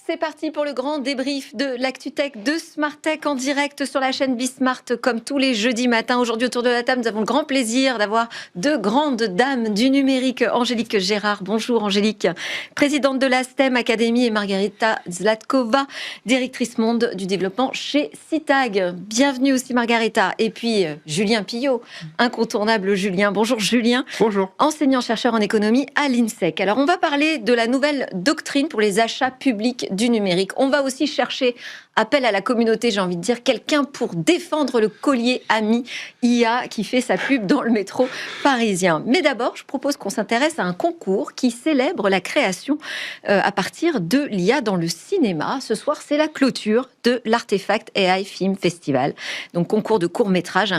C'est parti pour le grand débrief de l'ActuTech de Smartech en direct sur la chaîne Bismart comme tous les jeudis matins. Aujourd'hui autour de la table, nous avons le grand plaisir d'avoir deux grandes dames du numérique. Angélique Gérard, bonjour Angélique, présidente de la STEM Academy, et Margarita Zlatkova, directrice monde du développement chez Citag. Bienvenue aussi Margarita. Et puis Julien Pillot, incontournable Julien. Bonjour Julien. Bonjour. Enseignant-chercheur en économie à l'INSEC. Alors on va parler de la nouvelle doctrine pour les achats publics du numérique. On va aussi chercher, appel à la communauté, j'ai envie de dire, quelqu'un pour défendre le collier ami IA qui fait sa pub dans le métro parisien. Mais d'abord, je propose qu'on s'intéresse à un concours qui célèbre la création à partir de l'IA dans le cinéma. Ce soir, c'est la clôture de l'Artefact AI Film Festival. Donc, concours de court-métrage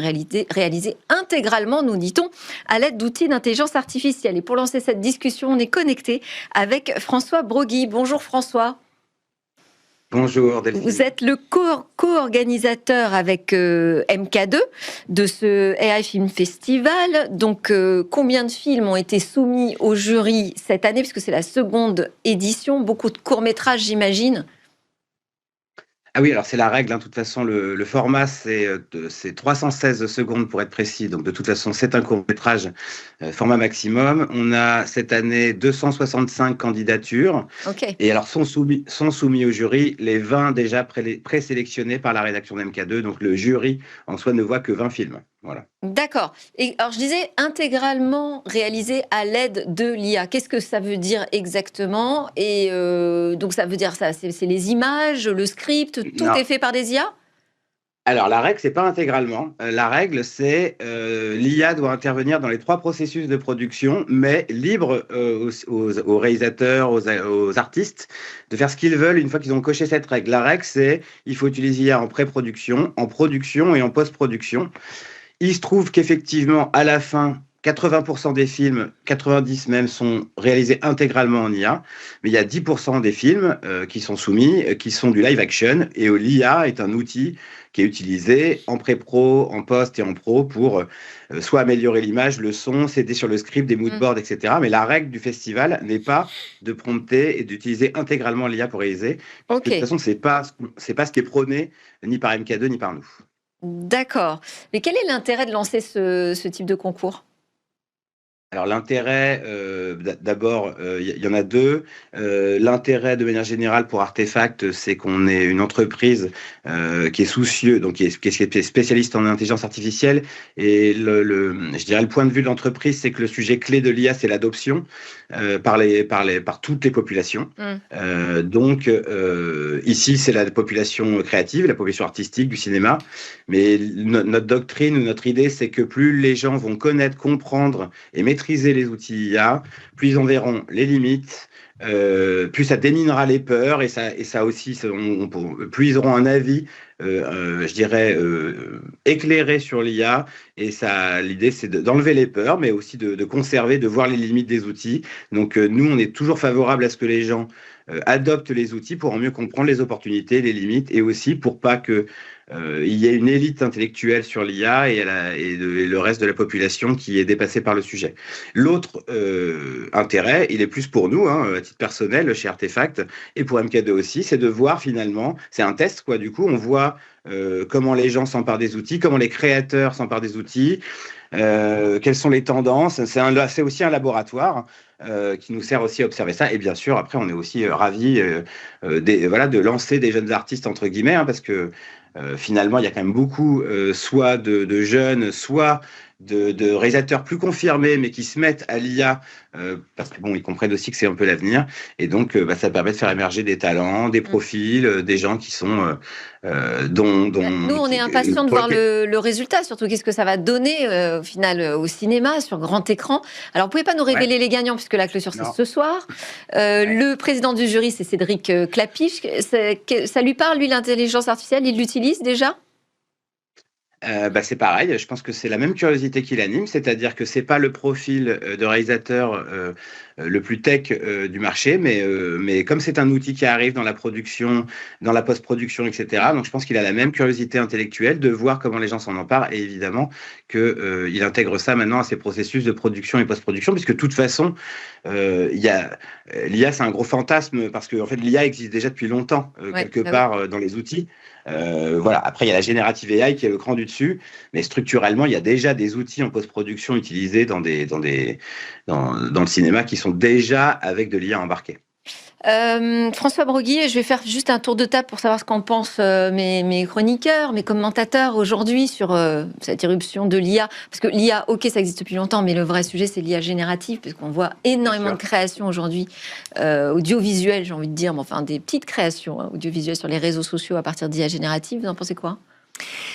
réalisé intégralement, nous dit-on, à l'aide d'outils d'intelligence artificielle. Et pour lancer cette discussion, on est connecté avec François Brogui. Bonjour François. Bonjour Delphine. Vous êtes le co-organisateur avec MK2 de ce AI Film Festival. Donc, combien de films ont été soumis au jury cette année, puisque c'est la seconde édition? Beaucoup de courts-métrages, j'imagine. Ah oui, alors c'est la règle, de toute façon, le format, c'est 316 secondes pour être précis. Donc, de toute façon, c'est un court-métrage format maximum. On a cette année 265 candidatures. Okay. Et alors, sont soumis au jury les 20 déjà présélectionnés par la rédaction de MK2. Donc, le jury, en soi, ne voit que 20 films. Voilà. D'accord. Et alors, je disais intégralement réalisé à l'aide de l'IA. Qu'est-ce que ça veut dire exactement? Et donc, ça veut dire ça, c'est les images, le script, tout est fait par des IA? Alors, la règle, c'est pas intégralement. La règle, c'est l'IA doit intervenir dans les 3 processus de production, mais libre aux réalisateurs, aux artistes, de faire ce qu'ils veulent une fois qu'ils ont coché cette règle. La règle, c'est il faut utiliser l'IA en pré-production, en production et en post-production. Il se trouve qu'effectivement, à la fin, 80% des films, 90 même, sont réalisés intégralement en IA, mais il y a 10% des films qui sont soumis, qui sont du live action, et l'IA est un outil qui est utilisé en pré-pro, en post et en pro pour soit améliorer l'image, le son, s'aider sur le script, des moodboards, etc. Mais la règle du festival n'est pas de prompter et d'utiliser intégralement l'IA pour réaliser. Okay. De toute façon, c'est pas ce qui est prôné ni par MK2 ni par nous. D'accord. Mais quel est l'intérêt de lancer ce type de concours ? Alors l'intérêt, d'abord, il y en a 2. L'intérêt de manière générale pour Artefact, c'est qu'on est une entreprise qui est soucieuse, donc qui est spécialiste en intelligence artificielle. Et je dirais le point de vue de l'entreprise, c'est que le sujet clé de l'IA, c'est l'adoption par toutes les populations. Donc ici, c'est la population créative, la population artistique du cinéma. Mais notre doctrine ou notre idée, c'est que plus les gens vont connaître, comprendre et maîtriser les outils IA, plus ils en verront les limites, plus ça déminera les peurs et ça aussi, plus ils auront un avis, je dirais, éclairé sur l'IA. Et ça, l'idée, c'est d'enlever les peurs, mais aussi de conserver, de voir les limites des outils. Donc, nous, on est toujours favorable à ce que les gens adoptent les outils pour en mieux comprendre les opportunités, les limites, et aussi pour pas que il y ait une élite intellectuelle sur l'IA et le reste de la population qui est dépassée par le sujet. L'autre intérêt, il est plus pour nous, à titre personnel, chez Artefact, et pour MK2 aussi, c'est de voir finalement, c'est un test, quoi, du coup, on voit comment les gens s'emparent des outils, comment les créateurs s'emparent des outils, quelles sont les tendances. C'est aussi un laboratoire qui nous sert aussi à observer ça. Et bien sûr, après, on est aussi ravis de lancer des jeunes artistes, entre guillemets, parce que finalement, il y a quand même beaucoup soit de jeunes, soit de réalisateurs plus confirmés, mais qui se mettent à l'IA, parce que ils comprennent aussi que c'est un peu l'avenir. Et donc, ça permet de faire émerger des talents, des profils, des gens qui sont... Nous, on est impatients de voir le résultat, surtout qu'est-ce que ça va donner au final au cinéma, sur grand écran. Alors, vous pouvez pas nous révéler les gagnants, puisque la clôture, c'est ce soir. Le président du jury, c'est Cédric Clapiche. Ça lui parle, lui, l'intelligence artificielle? Il l'utilise déjà? C'est pareil, je pense que c'est la même curiosité qui l'anime, c'est-à-dire que c'est pas le profil de réalisateur le plus tech du marché, mais comme c'est un outil qui arrive dans la production, dans la post-production, etc., donc je pense qu'il a la même curiosité intellectuelle de voir comment les gens s'en emparent, et évidemment qu'il intègre ça maintenant à ses processus de production et post-production, puisque de toute façon, l'IA, c'est un gros fantasme, parce que en fait, l'IA existe déjà depuis longtemps, quelque part dans les outils. Voilà. Après, il y a la générative AI qui est le cran du dessus, mais structurellement, il y a déjà des outils en post-production utilisés dans le cinéma qui sont déjà avec de l'IA embarquée. François Braugui, je vais faire juste un tour de table pour savoir ce qu'en pensent mes chroniqueurs, mes commentateurs aujourd'hui sur cette irruption de l'IA. Parce que l'IA, ok, ça existe depuis longtemps, mais le vrai sujet, c'est l'IA générative, parce qu'on voit énormément de créations aujourd'hui, audiovisuelles, j'ai envie de dire, mais enfin des petites créations audiovisuelles sur les réseaux sociaux à partir d'IA générative. Vous en pensez quoi ?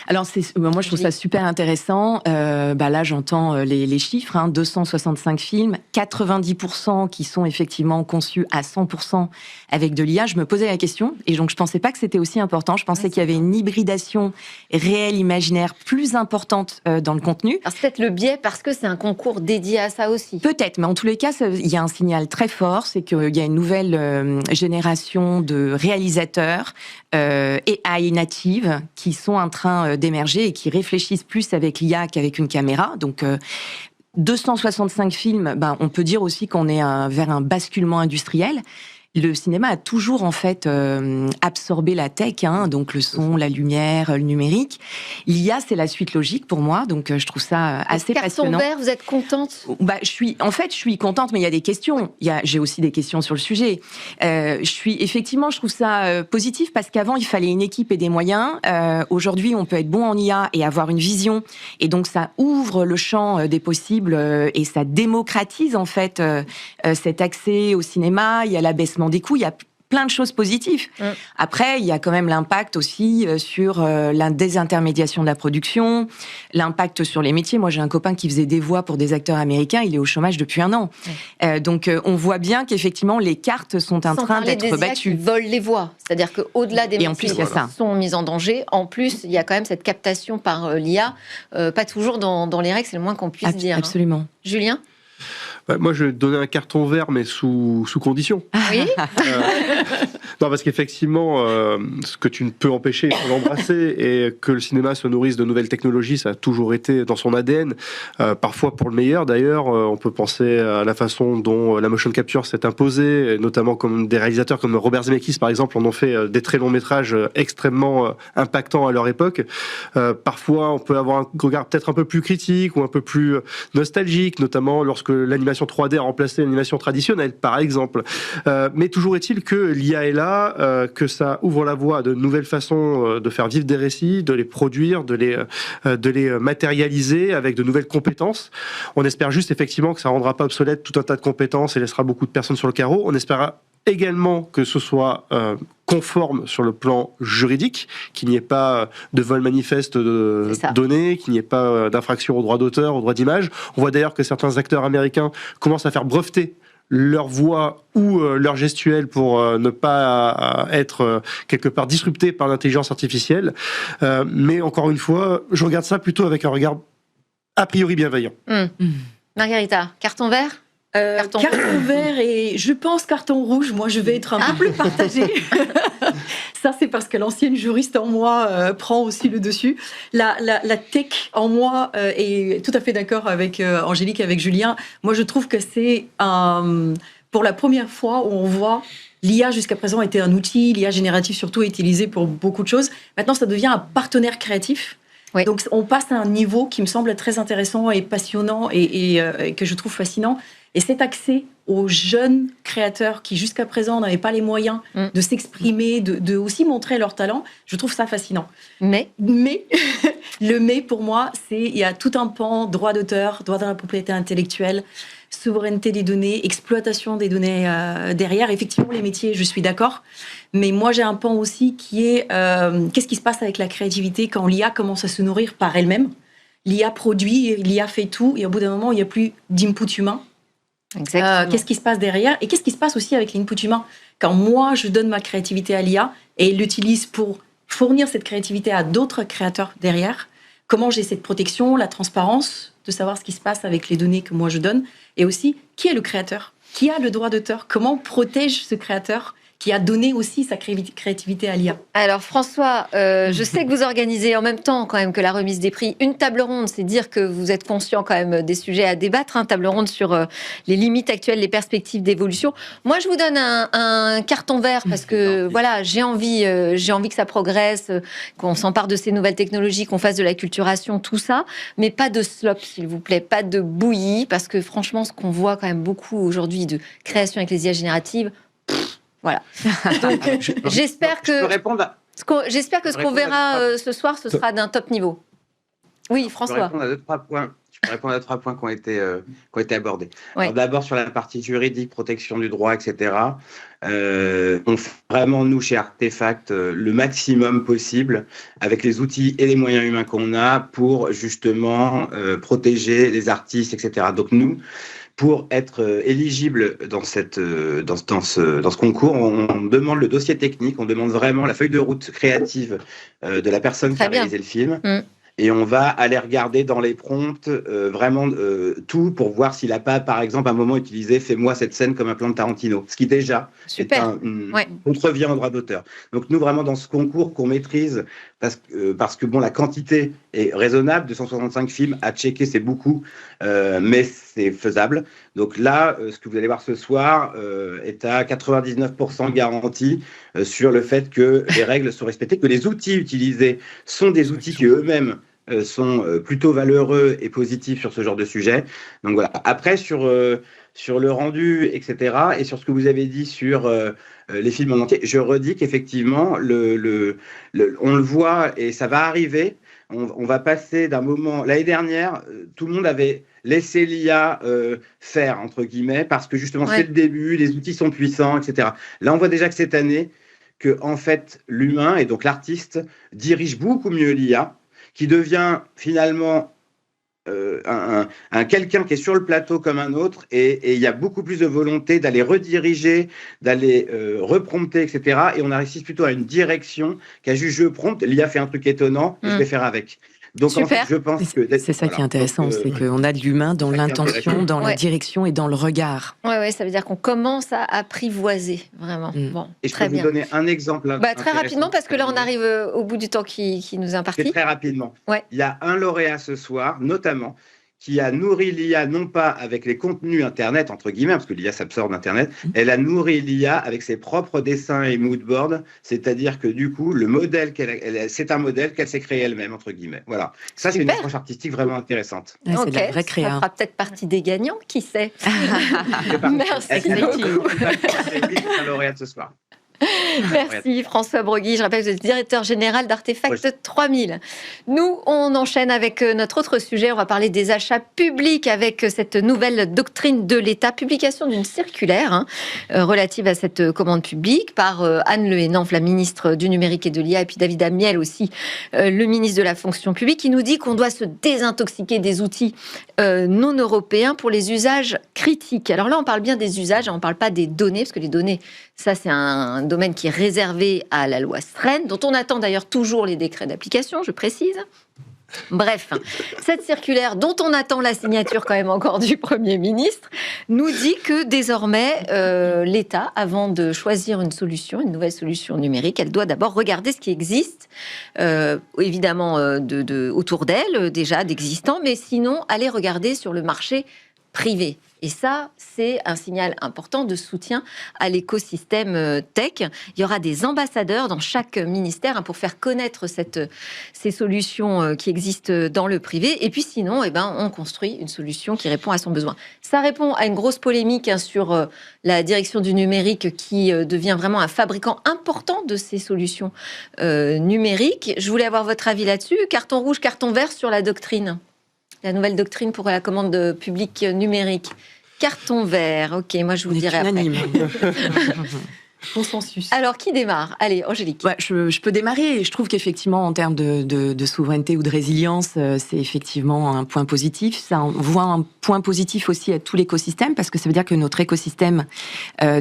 Alors, moi, je trouve ça super intéressant. Là, j'entends les chiffres, 265 films, 90% qui sont effectivement conçus à 100% avec de l'IA. Je me posais la question, et donc je pensais pas que c'était aussi important. Je pensais qu'il y avait une hybridation réelle, imaginaire, plus importante dans le contenu. Alors, c'est peut-être le biais parce que c'est un concours dédié à ça aussi. Peut-être, mais en tous les cas, il y a un signal très fort, c'est qu'il y a une nouvelle génération de réalisateurs AI native qui sont en train d'émerger et qui réfléchissent plus avec l'IA qu'avec une caméra. Donc 265 films, on peut dire aussi qu'on est vers un basculement industriel. Le cinéma a toujours en fait absorbé la tech, donc le son, la lumière, le numérique. L'IA, c'est la suite logique pour moi, donc je trouve ça assez passionnant. Carton vert, vous êtes contente ? Je suis contente, mais il y a des questions. J'ai aussi des questions sur le sujet. Je trouve ça positif parce qu'avant il fallait une équipe et des moyens. Aujourd'hui, on peut être bon en IA et avoir une vision, et donc ça ouvre le champ des possibles et ça démocratise en fait cet accès au cinéma. Il y a l'abaissement des coûts, il y a plein de choses positives. Après, il y a quand même l'impact aussi sur la désintermédiation de la production, l'impact sur les métiers. Moi, j'ai un copain qui faisait des voix pour des acteurs américains, il est au chômage depuis 1 an. Donc, on voit bien qu'effectivement, les cartes sont en train d'être battues. Qui volent les voix, c'est-à-dire qu'au-delà des métiers qui sont mis en danger, en plus, il y a quand même cette captation par l'IA, pas toujours dans les règles, c'est le moins qu'on puisse dire. Absolument. Julien ? Moi, je vais donner un carton vert, mais sous condition. Oui. Non, parce qu'effectivement, ce que tu ne peux empêcher, c'est d'embrasser, et que le cinéma se nourrisse de nouvelles technologies, ça a toujours été dans son ADN, parfois pour le meilleur d'ailleurs. On peut penser à la façon dont la motion capture s'est imposée, notamment comme des réalisateurs comme Robert Zemeckis, par exemple, en ont fait des très longs métrages extrêmement impactants à leur époque. Parfois, on peut avoir un regard peut-être un peu plus critique ou un peu plus nostalgique, notamment lorsque l'animation 3D a remplacé l'animation traditionnelle, par exemple. Mais toujours est-il que l'IA est là, que ça ouvre la voie à de nouvelles façons de faire vivre des récits, de les produire, de les matérialiser avec de nouvelles compétences. On espère juste effectivement que ça ne rendra pas obsolète tout un tas de compétences et laissera beaucoup de personnes sur le carreau. On espère également que ce soit conforme sur le plan juridique, qu'il n'y ait pas de vol manifeste de données, qu'il n'y ait pas d'infraction aux droits d'auteur, aux droits d'image. On voit d'ailleurs que certains acteurs américains commencent à faire breveter leur voix ou leur gestuelle pour ne pas être quelque part disrupté par l'intelligence artificielle. Mais encore une fois, je regarde ça plutôt avec un regard a priori bienveillant. Margarita, carton vert ? Carton vert et je pense carton rouge. Moi, je vais être un peu plus partagée. Ça, c'est parce que l'ancienne juriste en moi prend aussi le dessus. La tech en moi est tout à fait d'accord avec Angélique, avec Julien. Moi, je trouve que c'est pour la première fois où on voit l'IA jusqu'à présent était un outil, l'IA générative surtout est utilisée pour beaucoup de choses. Maintenant, ça devient un partenaire créatif. Oui. Donc, on passe à un niveau qui me semble très intéressant et passionnant et que je trouve fascinant. Et cet accès aux jeunes créateurs qui, jusqu'à présent, n'avaient pas les moyens de s'exprimer, de aussi montrer leur talent, je trouve ça fascinant. Mais le mais, pour moi, il y a tout un pan droit d'auteur, droit de la propriété intellectuelle, souveraineté des données, exploitation des données derrière. Effectivement, les métiers, je suis d'accord. Mais moi, j'ai un pan aussi qui est qu'est-ce qui se passe avec la créativité quand l'IA commence à se nourrir par elle-même. L'IA produit, l'IA fait tout, et au bout d'un moment, il n'y a plus d'input humain. Qu'est-ce qui se passe derrière et qu'est-ce qui se passe aussi avec l'input humain quand moi je donne ma créativité à l'IA et l'utilise pour fournir cette créativité à d'autres créateurs derrière, comment j'ai cette protection, la transparence, de savoir ce qui se passe avec les données que moi je donne, et aussi qui est le créateur, qui a le droit d'auteur, comment on protège ce créateur qui a donné aussi sa créativité à l'IA. Alors François, je sais que vous organisez en même temps quand même que la remise des prix une table ronde, c'est dire que vous êtes conscient quand même des sujets à débattre, table ronde sur les limites actuelles, les perspectives d'évolution. Moi je vous donne un carton vert parce que voilà, j'ai envie que ça progresse, qu'on s'empare de ces nouvelles technologies, qu'on fasse de la culturation, tout ça, mais pas de slop s'il vous plaît, pas de bouillie, parce que franchement ce qu'on voit quand même beaucoup aujourd'hui de création avec les IA génératives, voilà. Donc, j'espère que ce qu'on verra ce soir, ce sera d'un top niveau. Oui, François. Je peux répondre à 3 points qui ont été abordés. Ouais. Alors, d'abord, sur la partie juridique, protection du droit, etc. On fait vraiment, nous, chez Artefact, le maximum possible avec les outils et les moyens humains qu'on a pour justement protéger les artistes, etc. Donc, nous, pour être éligible dans ce concours, on demande le dossier technique, on demande vraiment la feuille de route créative de la personne qui a réalisé le film. Et on va aller regarder dans les prompts vraiment tout pour voir s'il n'a pas, par exemple, à un moment utilisé « fais-moi cette scène comme un plan de Tarantino », ce qui déjà est une contrevient au droit d'auteur. Donc nous, vraiment, dans ce concours qu'on maîtrise, parce que bon, la quantité est raisonnable, 265 films à checker, c'est beaucoup, mais c'est faisable. Donc là, ce que vous allez voir ce soir est à 99% garanti sur le fait que les règles sont respectées, que les outils utilisés sont des outils qui eux-mêmes sont plutôt valeureux et positifs sur ce genre de sujet. Donc voilà. Après, sur le rendu, etc., et sur ce que vous avez dit sur les films en entier, je redis qu'effectivement, on le voit et ça va arriver. On va passer d'un moment... L'année dernière, tout le monde avait laissé l'IA faire, entre guillemets, parce que justement, c'est le début, les outils sont puissants, etc. Là, on voit déjà que cette année, que en fait, l'humain, et donc l'artiste, dirige beaucoup mieux l'IA, qui devient finalement un quelqu'un qui est sur le plateau comme un autre, et il y a beaucoup plus de volonté d'aller rediriger, d'aller reprompter, etc. Et on arrive plutôt à une direction qu'à juste je prompte, l'IA fait un truc étonnant, je vais faire avec. Donc en fait, je pense que c'est ça qui est intéressant, c'est qu'on a de l'humain dans l'intention, dans la direction et dans le regard. Ouais, ça veut dire qu'on commence à apprivoiser vraiment. Bon, et je peux vous donner un exemple. Très rapidement, parce que là, on arrive au bout du temps qui nous est imparti. Très rapidement. Il y a un lauréat ce soir, notamment, qui a nourri l'IA, non pas avec les contenus Internet, entre guillemets, parce que l'IA s'absorbe d'Internet, elle a nourri l'IA avec ses propres dessins et moodboards, c'est-à-dire que du coup, le modèle c'est un modèle qu'elle s'est créé elle-même, entre guillemets. Voilà. Ça, c'est une approche artistique vraiment intéressante. C'est de la vraie créa. Ça fera peut-être partie des gagnants, qui sait. Merci beaucoup. Un lauréat ce soir. Merci François Brogui, je rappelle que vous êtes directeur général d'Artefact 3000. Nous, on enchaîne avec notre autre sujet, on va parler des achats publics avec cette nouvelle doctrine de l'État, publication d'une circulaire relative à cette commande publique par Anne Le Hénaff, la ministre du numérique et de l'IA, et puis David Amiel aussi, le ministre de la fonction publique, qui nous dit qu'on doit se désintoxiquer des outils non européens pour les usages critiques. Alors là, on parle bien des usages, on ne parle pas des données, parce que les données, ça c'est un domaine qui est réservé à la loi SREN, dont on attend d'ailleurs toujours les décrets d'application, je précise. Bref, cette circulaire, dont on attend la signature quand même encore du Premier ministre, nous dit que désormais, l'État, avant de choisir une nouvelle solution numérique, elle doit d'abord regarder ce qui existe, évidemment autour d'elle, déjà d'existant, mais sinon aller regarder sur le marché privé. Et ça, c'est un signal important de soutien à l'écosystème tech. Il y aura des ambassadeurs dans chaque ministère pour faire connaître ces solutions qui existent dans le privé. Et puis sinon, on construit une solution qui répond à son besoin. Ça répond à une grosse polémique sur la direction du numérique qui devient vraiment un fabricant important de ces solutions numériques. Je voulais avoir votre avis là-dessus. Carton rouge, carton vert sur la doctrine. La nouvelle doctrine pour la commande publique numérique. Carton vert, ok, moi je vous dirai après. Consensus. Alors, qui démarre? Allez, Angélique. Ouais, je peux démarrer. Je trouve qu'effectivement, en termes de souveraineté ou de résilience, c'est effectivement un point positif. Ça, on voit un point positif aussi à tout l'écosystème, parce que ça veut dire que notre écosystème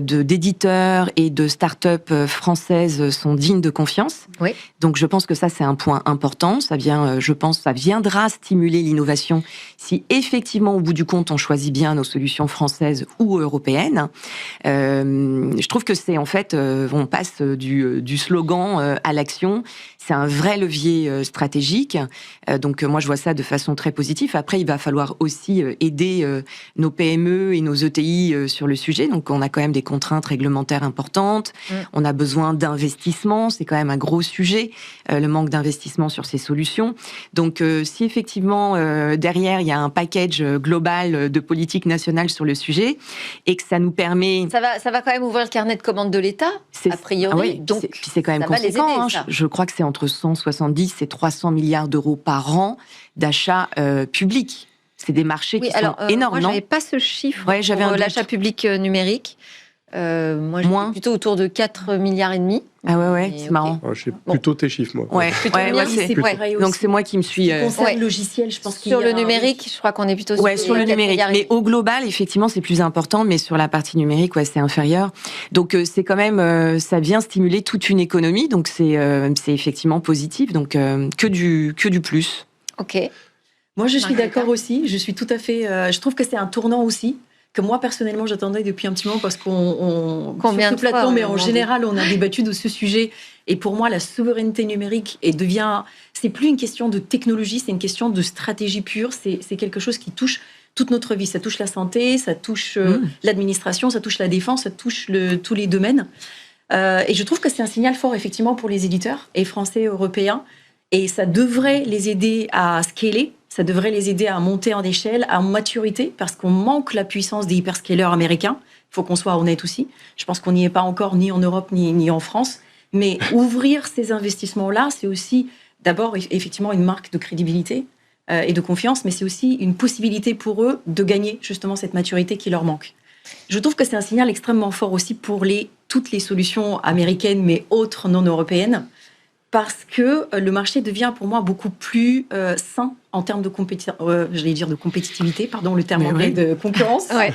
d'éditeurs et de start-up françaises sont dignes de confiance. Oui. Donc, je pense que ça, c'est un point important. Ça viendra stimuler l'innovation si effectivement, au bout du compte, on choisit bien nos solutions françaises ou européennes. Je trouve que c'est en fait, on passe du slogan à l'action. C'est un vrai levier stratégique. Donc moi, je vois ça de façon très positive. Après, il va falloir aussi aider nos PME et nos ETI sur le sujet. Donc on a quand même des contraintes réglementaires importantes. On a besoin d'investissement. C'est quand même un gros sujet, le manque d'investissement sur ces solutions. Donc si effectivement, derrière, il y a un package global de politique nationale sur le sujet et que ça nous permet... Ça va quand même ouvrir le carnet de commandes de l'État, a priori. Ah oui, donc, puis c'est quand même ça va les aider, conséquent. ça. Je crois que c'est entre 170 et 300 milliards d'euros par an d'achats publics. C'est des marchés qui sont énormes, moi, non? j'avais pas ce chiffre Ouais, j'avais pour un doute. l'achat public numérique. Moi, j'étais plutôt autour de 4,5 milliards. Ah ouais, Mais c'est ok. marrant. Je sais plutôt tes chiffres, moi. Ouais, Plutôt ouais, bien, ouais, c'est pareil donc aussi. c'est moi qui me suis... Concerne Ouais. le logiciel, je pense qu'il Sur y a le numérique, je crois qu'on est plutôt Ouais, sur le les 4,5 numérique. milliards. Mais au global, effectivement, c'est plus important, mais sur la partie numérique, ouais, c'est inférieur. Donc, c'est quand même, ça vient stimuler toute une économie, donc c'est effectivement positif, donc que du plus. Ok. Moi, je suis Margarita. d'accord aussi. Je suis tout à fait. Je trouve que c'est un tournant aussi que moi personnellement j'attendais depuis un petit moment parce qu'on Combien sur de ce plateau, fois, mais on en a demandé. général, on a débattu de ce sujet. Et pour moi, la souveraineté numérique c'est plus une question de technologie, c'est une question de stratégie pure. C'est quelque chose qui touche toute notre vie. Ça touche la santé, ça touche l'administration, ça touche la défense, ça touche tous les domaines. Et je trouve que c'est un signal fort effectivement pour les éditeurs et français et européens. Et ça devrait les aider à scaler, ça devrait les aider à monter en échelle, à maturité, parce qu'on manque la puissance des hyperscalers américains. Il faut qu'on soit honnête aussi. Je pense qu'on n'y est pas encore, ni en Europe, ni en France. Mais ouvrir ces investissements-là, c'est aussi d'abord effectivement une marque de crédibilité et de confiance, mais c'est aussi une possibilité pour eux de gagner justement cette maturité qui leur manque. Je trouve que c'est un signal extrêmement fort aussi pour toutes les solutions américaines, mais autres non européennes, parce que le marché devient pour moi beaucoup plus sain en termes de compétitivité, pardon, le terme anglais de concurrence. Ouais.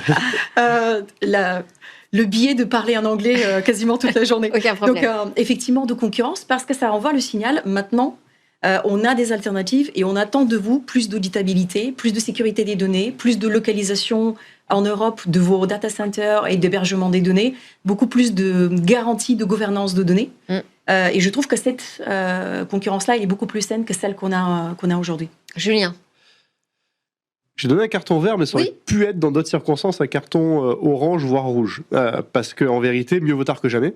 Le biais de parler en anglais quasiment toute la journée. Aucun problème. Donc, effectivement, de concurrence, parce que ça envoie le signal, maintenant, on a des alternatives et on attend de vous plus d'auditabilité, plus de sécurité des données, plus de localisation en Europe de vos data centers et d'hébergement des données, beaucoup plus de garanties de gouvernance de données. Et je trouve que cette concurrence-là, elle est beaucoup plus saine que celle qu'on a aujourd'hui. Julien. J'ai donné un carton vert, mais ça aurait Oui. pu être dans d'autres circonstances un carton orange, voire rouge. Parce qu'en vérité, mieux vaut tard que jamais.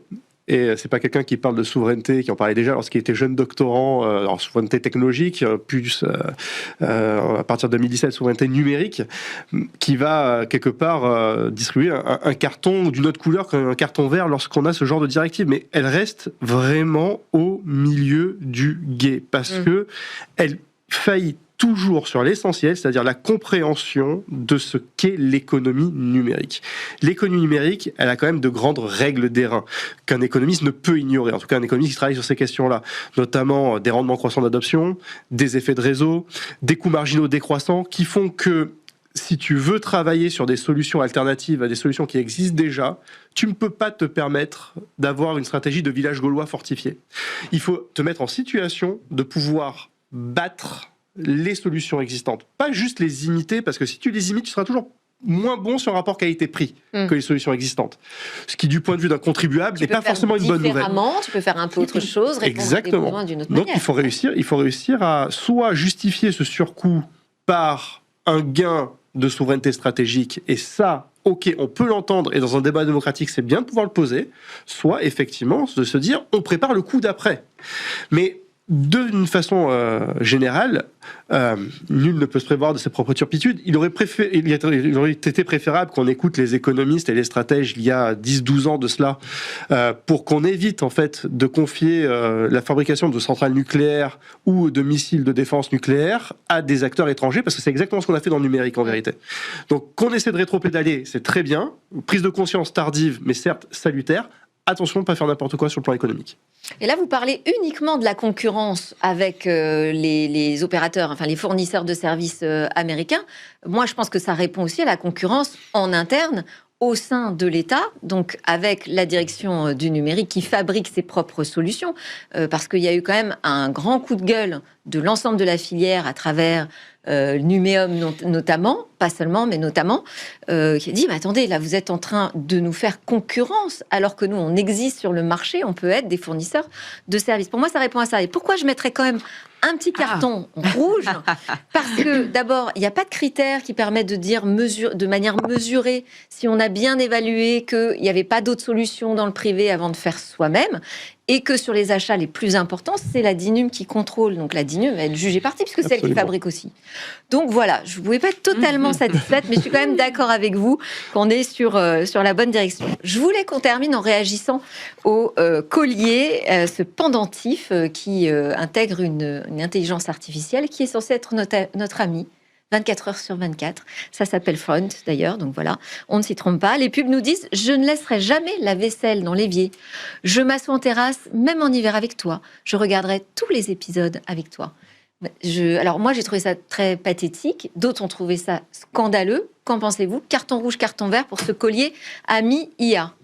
Et c'est pas quelqu'un qui parle de souveraineté, qui en parlait déjà lorsqu'il était jeune doctorant, alors souveraineté technologique, plus à partir de 2017, souveraineté numérique, qui va quelque part distribuer un carton d'une autre couleur qu'un carton vert lorsqu'on a ce genre de directive. Mais elle reste vraiment au milieu du gué, parce que elle faillit toujours sur l'essentiel, c'est-à-dire la compréhension de ce qu'est l'économie numérique. L'économie numérique, elle a quand même de grandes règles d'airain qu'un économiste ne peut ignorer, en tout cas un économiste qui travaille sur ces questions-là, notamment des rendements croissants d'adoption, des effets de réseau, des coûts marginaux décroissants, qui font que si tu veux travailler sur des solutions alternatives à des solutions qui existent déjà, tu ne peux pas te permettre d'avoir une stratégie de village gaulois fortifié. Il faut te mettre en situation de pouvoir battre les solutions existantes, pas juste les imiter, parce que si tu les imites, tu seras toujours moins bon sur un rapport qualité-prix que les solutions existantes. Ce qui, du point de vue d'un contribuable, n'est pas forcément une bonne nouvelle. Tu peux faire un peu autre chose, répondre à des besoins d'une autre Donc manière. il faut réussir à soit justifier ce surcoût par un gain de souveraineté stratégique, et ça, ok, on peut l'entendre, et dans un débat démocratique, c'est bien de pouvoir le poser, soit effectivement de se dire, on prépare le coup d'après. Mais d'une façon générale, nul ne peut se prévoir de ses propres turpitudes. Il aurait été préférable qu'on écoute les économistes et les stratèges il y a 10-12 ans de cela, pour qu'on évite en fait de confier la fabrication de centrales nucléaires ou de missiles de défense nucléaire à des acteurs étrangers, parce que c'est exactement ce qu'on a fait dans le numérique en vérité. Donc qu'on essaie de rétropédaler, c'est très bien, prise de conscience tardive, mais certes salutaire. attention, pas faire n'importe quoi sur le plan économique. Et là, vous parlez uniquement de la concurrence avec les opérateurs, enfin les fournisseurs de services américains. Moi, je pense que ça répond aussi à la concurrence en interne au sein de l'État, donc avec la direction du numérique qui fabrique ses propres solutions, parce qu'il y a eu quand même un grand coup de gueule de l'ensemble de la filière à travers Numéum notamment, pas seulement, mais notamment, qui a dit, mais attendez, là, vous êtes en train de nous faire concurrence, alors que nous, on existe sur le marché, on peut être des fournisseurs de services. Pour moi, ça répond à ça. Et pourquoi je mettrais quand même un petit carton rouge? Parce que, d'abord, il n'y a pas de critères qui permettent de dire de manière mesurée si on a bien évalué qu'il n'y avait pas d'autres solutions dans le privé avant de faire soi-même, et que sur les achats les plus importants, c'est la DINUM qui contrôle. Donc la DINUM va être jugée partie, puisque c'est elle qui fabrique aussi. Donc voilà, je ne pouvais pas être totalement satisfaite, mais je suis quand même d'accord avec vous qu'on est sur la bonne direction. Je voulais qu'on termine en réagissant au collier, ce pendentif qui intègre une intelligence artificielle qui est censée être notre ami. 24 heures sur 24. Ça s'appelle Front, d'ailleurs, donc voilà, on ne s'y trompe pas. Les pubs nous disent « Je ne laisserai jamais la vaisselle dans l'évier. Je m'assois en terrasse, même en hiver avec toi. Je regarderai tous les épisodes avec toi. » Alors moi, j'ai trouvé ça très pathétique. D'autres ont trouvé ça scandaleux. Qu'en pensez-vous? Carton rouge, carton vert pour ce collier ami IA.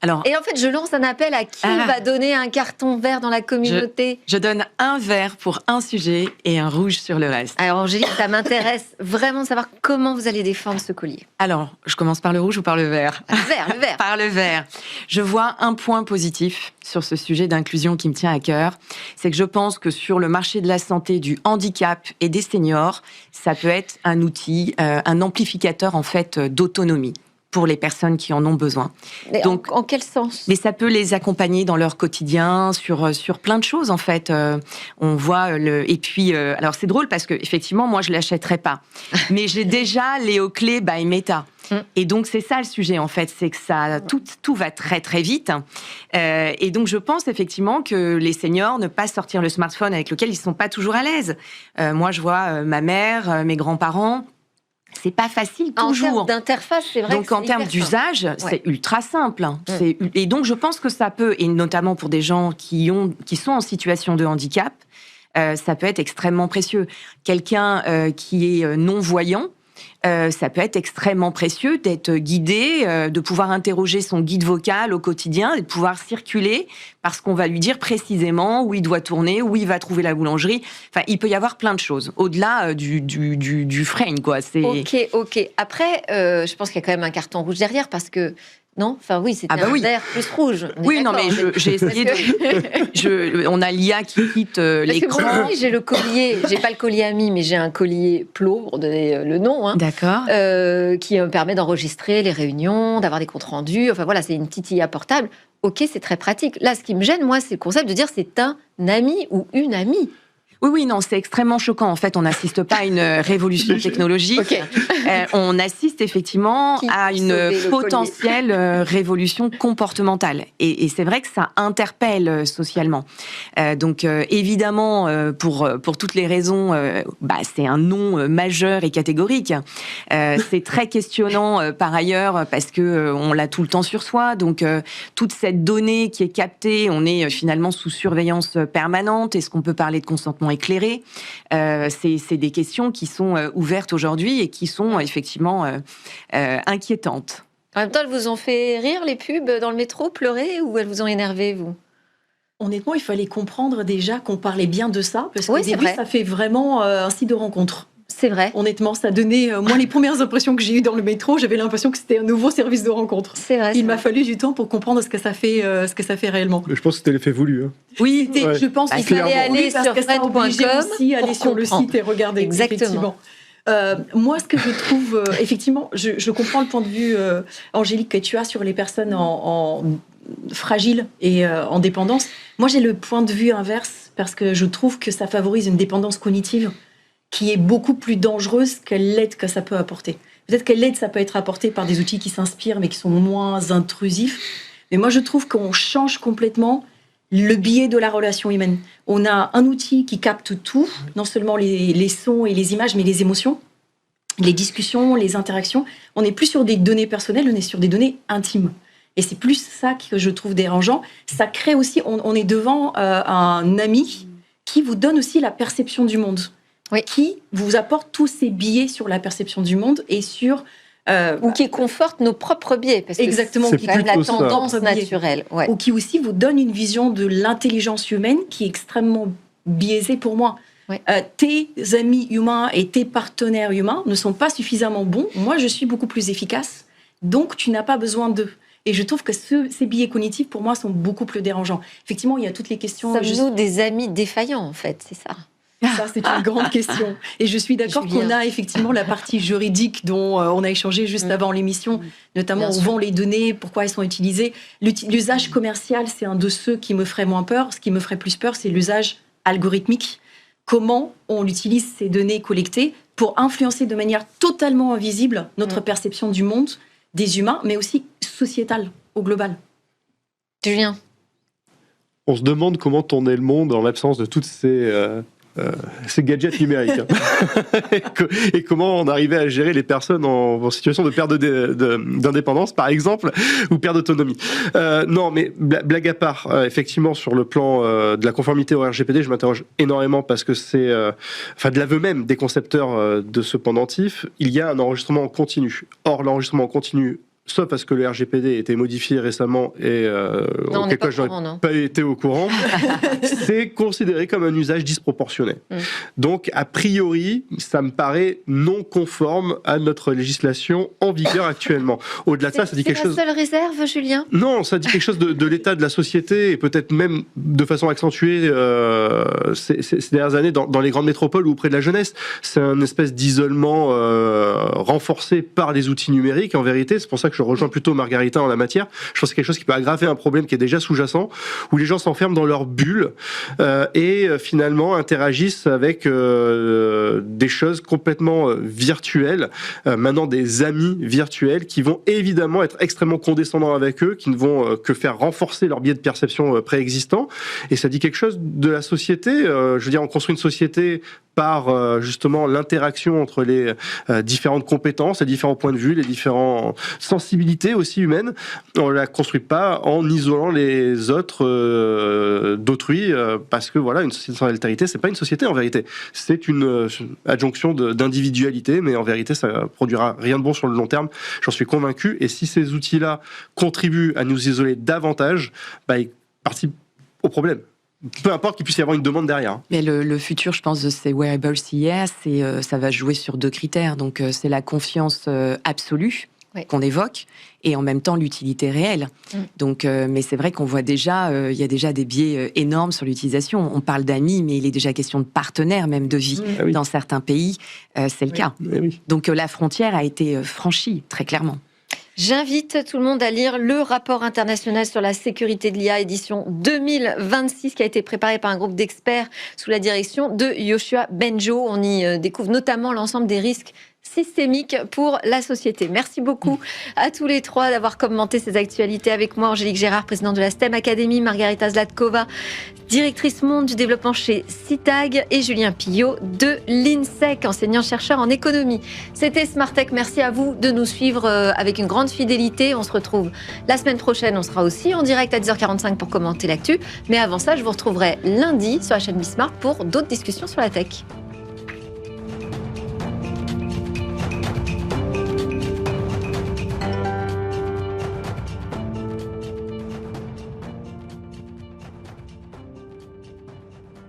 Alors, et en fait, je lance un appel à qui va donner un carton vert dans la communauté. Je donne un vert pour un sujet et un rouge sur le reste. Alors, Angélique, ça m'intéresse vraiment de savoir comment vous allez défendre ce collier. Alors, je commence par le rouge ou par le vert? Le vert. Par le vert. Je vois un point positif sur ce sujet d'inclusion qui me tient à cœur. C'est que je pense que sur le marché de la santé, du handicap et des seniors, ça peut être un outil, un amplificateur en fait d'autonomie pour les personnes qui en ont besoin. Mais donc, en quel sens? Mais ça peut les accompagner dans leur quotidien, sur plein de choses, en fait. On voit et puis, alors c'est drôle parce que, effectivement, moi, je l'achèterais pas. Mais j'ai déjà Léo Clé by Meta. Et donc, c'est ça le sujet, en fait. C'est que tout va très, très vite. Et donc, je pense, effectivement, que les seniors ne pas sortir le smartphone avec lequel ils ne sont pas toujours à l'aise. Moi, je vois ma mère, mes grands-parents. C'est pas facile toujours. En termes d'interface, c'est vrai. Donc en termes d'usage, c'est ultra simple. Et donc je pense que ça peut, et notamment pour des gens qui sont en situation de handicap, ça peut être extrêmement précieux. Quelqu'un qui est non-voyant, ça peut être extrêmement précieux d'être guidé, de pouvoir interroger son guide vocal au quotidien et de pouvoir circuler parce qu'on va lui dire précisément où il doit tourner, où il va trouver la boulangerie. Enfin, il peut y avoir plein de choses au-delà du frame, quoi. Ok. Après, je pense qu'il y a quand même un carton rouge derrière parce que non, enfin oui, c'était vert plus rouge. Oui, non, mais j'ai essayé on a l'IA qui quitte l'écran. Moi aussi, j'ai le collier, j'ai pas le collier ami, mais j'ai un collier Plo, pour donner le nom. Hein, d'accord. Qui me permet d'enregistrer les réunions, d'avoir des comptes rendus. Enfin voilà, c'est une petite IA portable. Ok, c'est très pratique. Là, ce qui me gêne, moi, c'est le concept de dire c'est un ami ou une amie. Oui, non, c'est extrêmement choquant. En fait, on n'assiste pas à une révolution technologique. On assiste effectivement à une potentielle révolution comportementale. Et c'est vrai que ça interpelle socialement. Donc, évidemment, pour toutes les raisons, c'est un non majeur et catégorique. C'est très questionnant par ailleurs parce que on l'a tout le temps sur soi. Donc, toute cette donnée qui est captée, on est finalement sous surveillance permanente. Est-ce qu'on peut parler de consentement éclairé? C'est des questions qui sont ouvertes aujourd'hui et qui sont effectivement inquiétantes. En même temps, elles vous ont fait rire, les pubs dans le métro, pleurer, ou elles vous ont énervé, vous? Honnêtement, il fallait comprendre déjà qu'on parlait bien de ça, parce qu'au début, ça fait vraiment un site de rencontre. C'est vrai. Honnêtement, ça donnait... moi, les premières impressions que j'ai eues dans le métro, j'avais l'impression que c'était un nouveau service de rencontre. C'est vrai. Il m'a fallu du temps pour comprendre ce que ça fait réellement. Je pense que c'était l'effet voulu. Hein. Oui, je pense qu'il fallait aller sur fred.com aussi, aller sur le site et regarder. Exactement. Moi, ce que je trouve... effectivement, je comprends le point de vue, Angélique, que tu as sur les personnes en fragiles et en dépendance. Moi, j'ai le point de vue inverse, parce que je trouve que ça favorise une dépendance cognitive qui est beaucoup plus dangereuse que l'aide que ça peut apporter. Peut-être que l'aide, ça peut être apporté par des outils qui s'inspirent, mais qui sont moins intrusifs. Mais moi, je trouve qu'on change complètement le biais de la relation humaine. On a un outil qui capte tout, non seulement les sons et les images, mais les émotions, les discussions, les interactions. On n'est plus sur des données personnelles, on est sur des données intimes. Et c'est plus ça que je trouve dérangeant. Ça crée aussi, on est devant un ami qui vous donne aussi la perception du monde, qui vous apporte tous ces biais sur la perception du monde et sur... ou qui conforte nos propres biais, parce que exactement, c'est quand même la tendance naturelle. Ou qui aussi vous donne une vision de l'intelligence humaine qui est extrêmement biaisée pour moi. Tes amis humains et tes partenaires humains ne sont pas suffisamment bons. Moi, je suis beaucoup plus efficace, donc tu n'as pas besoin d'eux. Et je trouve que ces biais cognitifs, pour moi, sont beaucoup plus dérangeants. Effectivement, il y a toutes les questions... Sommes-nous des amis défaillants, en fait, c'est ça? Ça, c'est une grande question. Et je suis d'accord qu'on a effectivement la partie juridique dont on a échangé juste avant l'émission, notamment où vont les données, pourquoi elles sont utilisées. L'usage commercial, c'est un de ceux qui me ferait moins peur. Ce qui me ferait plus peur, c'est l'usage algorithmique. Comment on utilise ces données collectées pour influencer de manière totalement invisible notre perception du monde, des humains, mais aussi sociétale, au global. Julien? On se demande comment tourner le monde en l'absence de toutes ces gadgets numériques. Et comment on arrivait à gérer les personnes en situation de perte d'indépendance, par exemple, ou perte d'autonomie. Non, mais blague à part, effectivement, sur le plan de la conformité au RGPD, je m'interroge énormément parce que c'est, de l'aveu même des concepteurs de ce pendentif, il y a un enregistrement en continu. Or, l'enregistrement en continu, sauf parce que le RGPD a été modifié récemment et auquel cas je n'aurais pas été au courant, c'est considéré comme un usage disproportionné. Donc, a priori, ça me paraît non conforme à notre législation en vigueur actuellement. Au-delà de ça dit quelque chose... C'est la seule réserve, Julien? Non, ça dit quelque chose de l'état de la société et peut-être même de façon accentuée ces dernières années dans les grandes métropoles ou auprès de la jeunesse. C'est un espèce d'isolement renforcé par les outils numériques, en vérité. C'est pour ça que je rejoins plutôt Margarita en la matière. Je pense que c'est quelque chose qui peut aggraver un problème qui est déjà sous-jacent, où les gens s'enferment dans leur bulle et finalement interagissent avec des choses complètement virtuelles, maintenant des amis virtuels qui vont évidemment être extrêmement condescendants avec eux, qui ne vont que faire renforcer leur biais de perception préexistant. Et ça dit quelque chose de la société. Je veux dire, on construit une société par justement l'interaction entre les différentes compétences, les différents points de vue, les différentes sensibilités aussi humaines. On la construit pas en isolant les autres d'autrui, parce que voilà, une société sans altérité, c'est pas une société en vérité. C'est une adjonction d'individualité, mais en vérité, ça produira rien de bon sur le long terme. J'en suis convaincu. Et si ces outils-là contribuent à nous isoler davantage, ils participent au problème. Peu importe qu'il puisse y avoir une demande derrière. Mais le futur, je pense, de ces wearables IA, ça va jouer sur 2 critères. Donc, c'est la confiance absolue qu'on évoque et en même temps l'utilité réelle. Donc, mais c'est vrai qu'on voit déjà, il y a déjà des biais énormes sur l'utilisation. On parle d'amis, mais il est déjà question de partenaires, même de vie. Dans certains pays, c'est le cas. Donc, la frontière a été franchie, très clairement. J'invite tout le monde à lire le rapport international sur la sécurité de l'IA, édition 2026, qui a été préparé par un groupe d'experts sous la direction de Yoshua Bengio. On y découvre notamment l'ensemble des risques systémique pour la société. Merci beaucoup à tous les trois d'avoir commenté ces actualités avec moi. Angélique Gérard, présidente de la STEM Academy, Margarita Zlatkova, directrice monde du développement chez Citag, et Julien Pillot de l'INSEC, enseignant-chercheur en économie. C'était Smart Tech. Merci à vous de nous suivre avec une grande fidélité. On se retrouve la semaine prochaine. On sera aussi en direct à 10h45 pour commenter l'actu. Mais avant ça, je vous retrouverai lundi sur la chaîne Bismart pour d'autres discussions sur la tech.